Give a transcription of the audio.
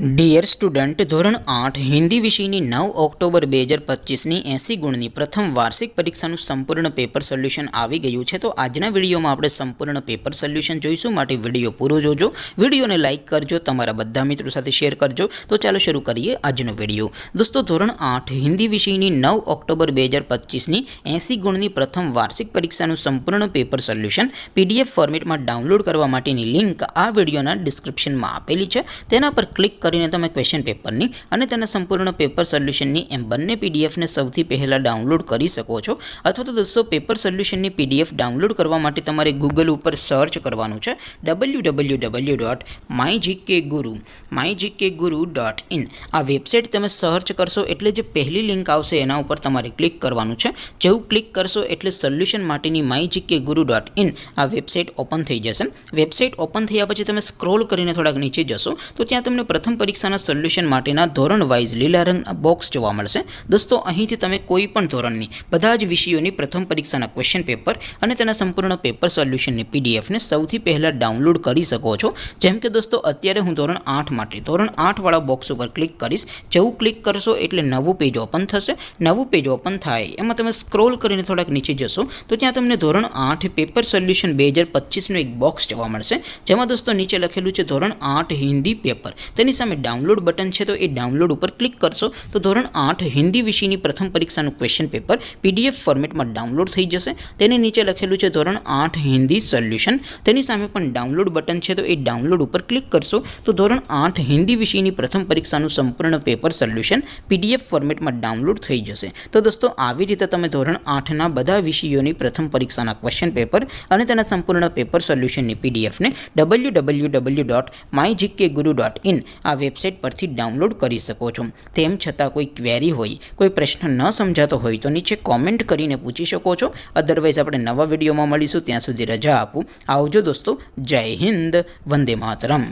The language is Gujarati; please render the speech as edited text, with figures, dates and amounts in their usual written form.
ડિયર સ્ટુડન્ટ, ધોરણ 8 હિન્દી વિષયની 9 ઓક્ટોબર 2025ની 80 ગુણની પ્રથમ વાર્ષિક પરીક્ષાનું સંપૂર્ણ પેપર સોલ્યુશન આવી ગયું છે. તો આજના વિડીયોમાં આપણે સંપૂર્ણ પેપર સોલ્યુશન જોઈશું, માટે વિડીયો પૂરો જોજો. વિડીયોને લાઇક કરજો, તમારા બધા મિત્રો સાથે શેર કરજો. તો ચાલો શરૂ કરીએ આજનો વિડીયો. દોસ્તો, ધોરણ 8 હિન્દી વિષયની 9 ઓક્ટોબર 2025ની 80 ગુણની પ્રથમ વાર્ષિક પરીક્ષાનું સંપૂર્ણ પેપર સોલ્યુશન PDF ફોર્મેટમાં ડાઉનલોડ કરવા માટેની લિંક આ વિડીયોના ડિસ્ક્રિપ્શનમાં આપેલી છે. તેના પર ક્લિક કરીને તમે ક્વેશ્ચન પેપરની અને તેના સંપૂર્ણ પેપર સોલ્યુશનની એમ બંને PDFને સૌથી પહેલાં ડાઉનલોડ કરી શકો છો. અથવા તો દોસ્તો, પેપર સોલ્યુશનની PDF ડાઉનલોડ કરવા માટે તમારે ગૂગલ ઉપર સર્ચ કરવાનું છે www.mygkguru.in. આ વેબસાઇટ તમે સર્ચ કરશો એટલે જે પહેલી લિંક આવશે એના ઉપર તમારે ક્લિક કરવાનું છે. જેવું ક્લિક કરશો એટલે સોલ્યુશન માટેની mygkguru.in આ વેબસાઇટ ઓપન થઈ જશે. વેબસાઇટ ઓપન થયા પછી તમે સ્ક્રોલ કરીને થોડાક નીચે જશો તો ત્યાં તમને પ્રથમ પરીક્ષાના સોલ્યુશન માટેના ધોરણ વાઇઝ લીલા રંગના બોક્સ જોવા મળશે. દોસ્તો, અહીંથી તમે કોઈ પણ ધોરણની બધા જ વિષયોની પ્રથમ પરીક્ષાના ક્વેશ્ચન પેપર અને તેના સંપૂર્ણ પેપર સોલ્યુશનની PDFને સૌથી પહેલાં ડાઉનલોડ કરી શકો છો. જેમ કે દોસ્તો, અત્યારે હું ધોરણ 8 માટે ધોરણ 8 વાળા બોક્સ ઉપર ક્લિક કરીશ. જેવું ક્લિક કરશો એટલે નવું પેજ ઓપન થશે. નવું પેજ ઓપન થાય એમાં તમે સ્ક્રોલ કરીને થોડાક નીચે જશો તો ત્યાં તમને ધોરણ 8 પેપર સોલ્યુશન 2025નું એક બોક્સ જોવા મળશે. જેમાં દોસ્તો નીચે લખેલું છે ધોરણ 8 હિન્દી પેપર. તેની સામે ડાઉનલોડ બટન છે, તો એ ડાઉનલોડ ઉપર ક્લિક કરશો તો ધોરણ 8 હિન્દી વિષયની પ્રથમ પરીક્ષાનું ક્વેશ્ચન પેપર PDF ફોર્મેટમાં ડાઉનલોડ થઈ જશે. તેની નીચે લખેલું છે ધોરણ 8 હિન્દી સોલ્યુશન. તેની સામે પણ ડાઉનલોડ બટન છે, તો એ ડાઉનલોડ ઉપર ક્લિક કરશો તો ધોરણ 8 હિન્દી વિષયની પ્રથમ પરીક્ષાનું સંપૂર્ણ પેપર સોલ્યુશન PDF ફોર્મેટમાં ડાઉનલોડ થઈ જશે. તો દોસ્તો, આવી રીતે તમે ધોરણ 8ના બધા વિષયોની પ્રથમ પરીક્ષાના ક્વેશ્ચન પેપર અને તેના સંપૂર્ણ પેપર સોલ્યુશનની PDFને www.mygkguru.in આ વેબસાઇટ પરથી ડાઉનલોડ કરી શકો છો. તેમ છતાં કોઈ ક્વેરી હોય, કોઈ પ્રશ્ન ન સમજાતો હોય તો નીચે કોમેન્ટ કરીને પૂછી શકો છો. અધરવાઇઝ આપણે નવા વિડીયોમાં મળીશું. ત્યાં સુધી રજા આપું. આવજો દોસ્તો. જય હિન્દ. વંદે માતરમ.